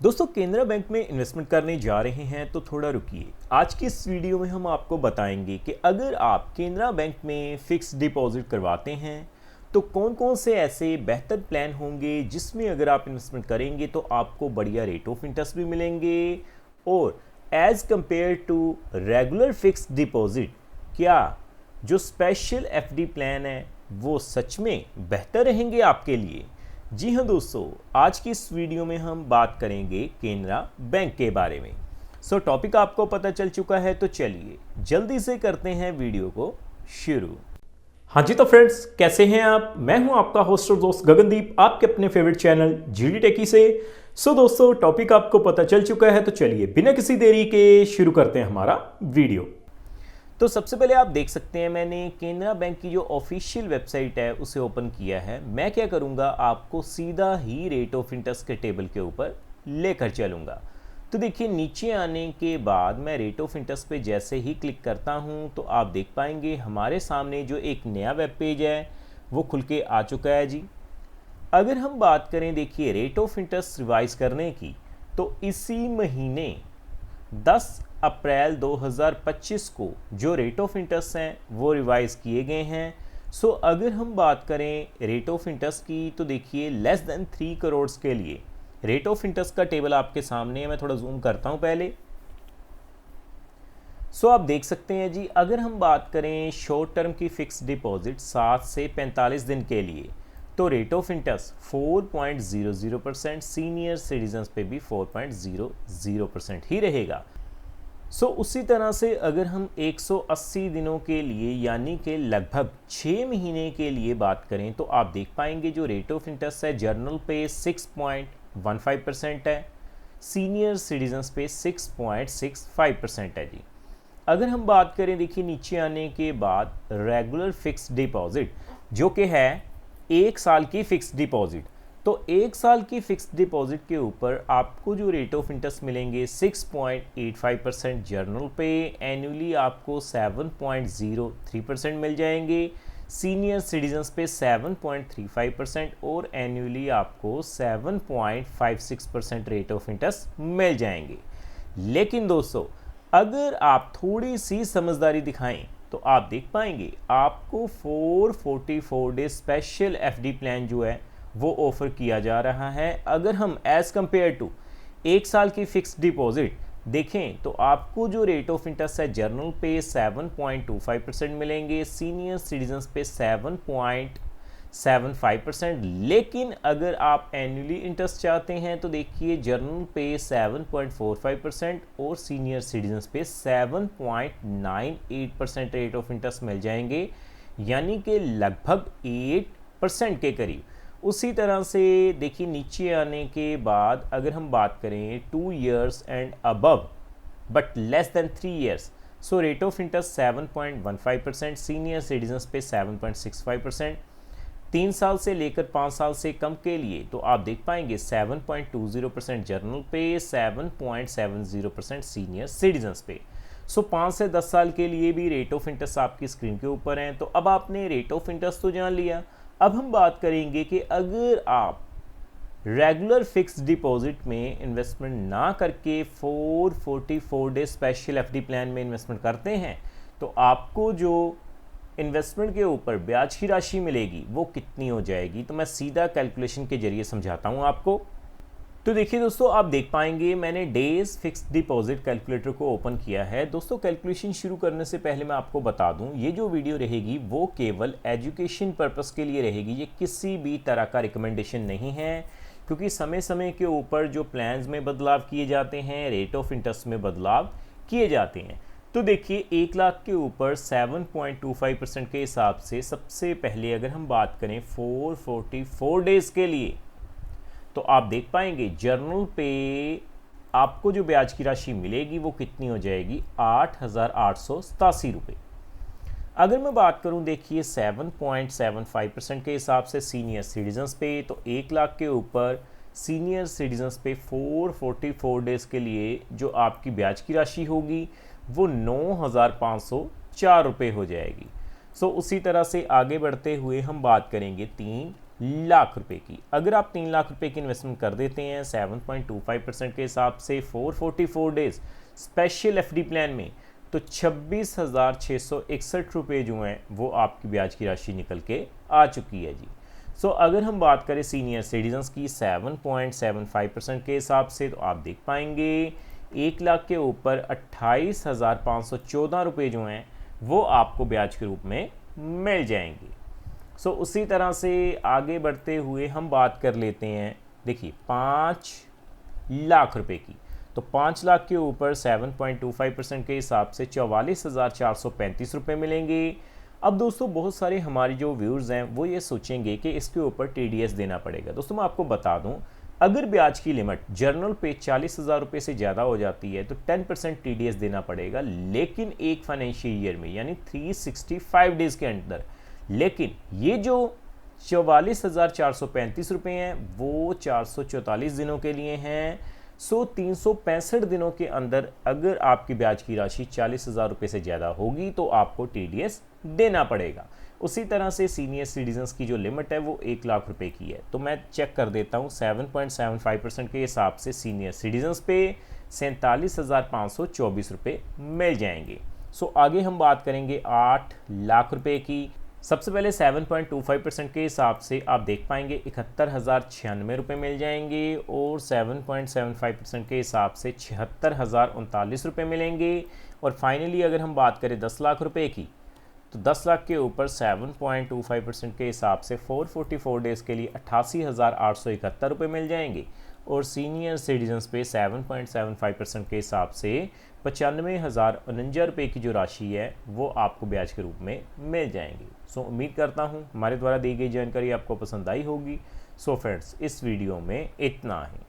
दोस्तों केनरा बैंक में इन्वेस्टमेंट करने जा रहे हैं तो थोड़ा रुकिए। आज की इस वीडियो में हम आपको बताएंगे कि अगर आप केनरा बैंक में फिक्स डिपॉजिट करवाते हैं तो कौन कौन से ऐसे बेहतर प्लान होंगे जिसमें अगर आप इन्वेस्टमेंट करेंगे तो आपको बढ़िया रेट ऑफ इंटरेस्ट भी मिलेंगे और as compare to regular fix deposit क्या जो स्पेशल एफडी प्लान है वो सच में बेहतर रहेंगे आपके लिए। जी हाँ दोस्तों, आज की इस वीडियो में हम बात करेंगे केनरा बैंक के बारे में। टॉपिक आपको पता चल चुका है तो चलिए जल्दी से करते हैं वीडियो को शुरू। हाँ जी तो फ्रेंड्स, कैसे हैं आप? मैं हूं आपका होस्ट और दोस्त गगनदीप, आपके अपने फेवरेट चैनल जीडी टेकी से। दोस्तों टॉपिक आपको पता चल चुका है तो चलिए बिना किसी देरी के शुरू करते हैं हमारा वीडियो। तो सबसे पहले आप देख सकते हैं मैंने केनरा बैंक की जो ऑफिशियल वेबसाइट है उसे ओपन किया है। मैं क्या करूंगा, आपको सीधा ही रेट ऑफ इंटरेस्ट के टेबल के ऊपर लेकर चलूंगा। तो देखिए नीचे आने के बाद मैं रेट ऑफ इंटरेस्ट पे जैसे ही क्लिक करता हूं तो आप देख पाएंगे हमारे सामने जो एक नया वेब पेज है वो खुल के आ चुका है जी। अगर हम बात करें देखिए रेट ऑफ इंटरेस्ट रिवाइज करने की, तो इसी महीने 10 अप्रैल 2025 को जो रेट ऑफ इंटरेस्ट हैं वो रिवाइज किए गए हैं। अगर हम बात करें रेट ऑफ इंटरेस्ट की तो देखिए लेस देन 3 करोड़ के लिए रेट ऑफ इंटरेस्ट का टेबल आपके सामने है। मैं थोड़ा जूम करता हूं पहले। आप देख सकते हैं जी, अगर हम बात करें शॉर्ट टर्म की फिक्स डिपॉजिट 7 से 45 दिन के लिए तो rate of interest 4.00%, senior citizens पे भी 4.00% ही रहेगा। उसी तरह से अगर हम 180 दिनों के लिए यानी कि लगभग 6 महीने के लिए बात करें तो आप देख पाएंगे जो रेट ऑफ इंटरेस्ट है जर्नल पे 6.15% है, सीनियर सिटीजन्स पे 6.65% है जी। अगर हम बात करें देखिए नीचे आने के बाद रेगुलर फिक्स डिपॉजिट जो कि है 1 साल की फिक्स डिपॉजिट, तो 1 साल की फिक्स डिपॉजिट के ऊपर आपको जो रेट ऑफ इंटरेस्ट मिलेंगे 6.85% जर्नल पे, एनुअली आपको 7.03% मिल जाएंगे, सीनियर सिटीजन्स पे 7.35% और एनुअली आपको 7.56% रेट ऑफ इंटरेस्ट मिल जाएंगे। लेकिन दोस्तों अगर आप थोड़ी सी समझदारी दिखाएं तो आप देख पाएंगे आपको 444 डे स्पेशल एफडी प्लान जो है वो ऑफर किया जा रहा है। अगर हम एज कंपेयर टू 1 साल की फिक्स डिपॉजिट देखें तो आपको जो रेट ऑफ इंटरेस्ट है जर्नल पे 7.25% मिलेंगे, सीनियर सिटीजन्स पे 7.75%। लेकिन अगर आप एनुअली इंटरेस्ट चाहते हैं तो देखिए जर्नल पे 7.45% और सीनियर सिटीजन्स पे 7.98% रेट ऑफ इंटरेस्ट मिल जाएंगे, यानी कि लगभग 8% के करीब। उसी तरह से देखिए नीचे आने के बाद अगर हम बात करें 2 years and above but less than 3 years, rate of interest 7.15%, senior citizens पे 7.65%, 3 साल से लेकर 5 साल से कम के लिए तो आप देख पाएंगे 7.20% जर्नल पे, 7.70% सीनियर सिटीजन्स पे। 5 से 10 साल के लिए भी रेट ऑफ इंटरेस्ट आपकी स्क्रीन के ऊपर हैं। तो अब आपने रेट ऑफ इंटरेस्ट तो जान लिया। अब हम बात करेंगे कि अगर आप रेगुलर फिक्स डिपॉजिट में इन्वेस्टमेंट ना करके 444 डे स्पेशल एफडी प्लान में इन्वेस्टमेंट करते हैं तो आपको जो इन्वेस्टमेंट के ऊपर ब्याज की राशि मिलेगी वो कितनी हो जाएगी। तो मैं सीधा कैलकुलेशन के जरिए समझाता हूं आपको। तो देखिए दोस्तों आप देख पाएंगे मैंने डेज फिक्स डिपॉजिट कैलकुलेटर को ओपन किया है। दोस्तों कैलकुलेशन शुरू करने से पहले मैं आपको बता दूं ये जो वीडियो रहेगी वो केवल एजुकेशन पर्पस के लिए रहेगी, ये किसी भी तरह का रिकमेंडेशन नहीं है, क्योंकि समय समय के ऊपर जो प्लान्स में बदलाव किए जाते हैं, रेट ऑफ इंटरेस्ट में बदलाव किए जाते हैं। तो देखिए 1 लाख के ऊपर 7.25% के हिसाब से सबसे पहले अगर हम बात करें 444 डेज के लिए तो आप देख पाएंगे जर्नल पे आपको जो ब्याज की राशि मिलेगी वो कितनी हो जाएगी, 8,887 रुपये। अगर मैं बात करूं देखिए 7.75% के हिसाब से सीनियर सिटीजन्स पे, तो 1 लाख के ऊपर सीनियर सिटीजन्स पे 444 डेज के लिए जो आपकी ब्याज की राशि होगी वो 9,504 रुपये हो जाएगी। उसी तरह से आगे बढ़ते हुए हम बात करेंगे 3 लाख रुपए की। अगर आप 3 लाख रुपए की इन्वेस्टमेंट कर देते हैं 7.25% के हिसाब से 444 डेज स्पेशल एफडी प्लान में, तो 26,661 रुपये जो हैं वो आपकी ब्याज की राशि निकल के आ चुकी है जी। सो अगर हम बात करें सीनियर सिटीजन्स की 7.75% के हिसाब से, तो आप देख पाएंगे 1 लाख के ऊपर 28,514 रुपये जो हैं वो आपको ब्याज के रूप में मिल जाएंगे। सो उसी तरह से आगे बढ़ते हुए हम बात कर लेते हैं, देखिए 5 लाख रुपए की। तो 5 लाख के ऊपर 7.25% के हिसाब से 44,435 रुपये मिलेंगे। अब दोस्तों बहुत सारे हमारे जो व्यूअर्स हैं वो ये सोचेंगे कि इसके ऊपर TDS देना पड़ेगा। दोस्तों मैं आपको बता दूं, अगर ब्याज की लिमिट जर्नल पे 40,000 रुपये से ज़्यादा हो जाती है तो 10% TDS देना पड़ेगा, लेकिन एक फाइनेंशियल ईयर में यानी 365 डेज़ के अंदर। लेकिन ये जो 44,435 रुपये हैं वो 444 दिनों के लिए हैं। सो 365 दिनों के अंदर अगर आपकी ब्याज की राशि 40,000 रुपये से ज़्यादा होगी तो आपको TDS देना पड़ेगा। उसी तरह से सीनियर सिटीजन्स की जो लिमिट है वो 1 लाख रुपए की है। तो मैं चेक कर देता हूँ, 7.75% के हिसाब से सीनियर सिटीजन्स पे 47,524 रुपये मिल जाएंगे। सो आगे हम बात करेंगे 8 लाख रुपए की। सबसे पहले 7.25% के हिसाब से आप देख पाएंगे 71,096 रुपये मिल जाएंगे, और 7.75% के हिसाब से 76,039 रुपये मिलेंगे। और फाइनली अगर हम बात करें 10 लाख रुपए की, तो 10 लाख के ऊपर 7.25% के हिसाब से 444 डेज़ के लिए 88,871 रुपये मिल जाएंगे, और सीनियर सिटीजन्स पे 7.75% के हिसाब से 95,049 रुपये की जो राशि है वो आपको ब्याज के रूप में मिल जाएंगी। सो उम्मीद करता हूँ हमारे द्वारा दी गई जानकारी आपको पसंद आई होगी। सो फ्रेंड्स, इस वीडियो में इतना ही।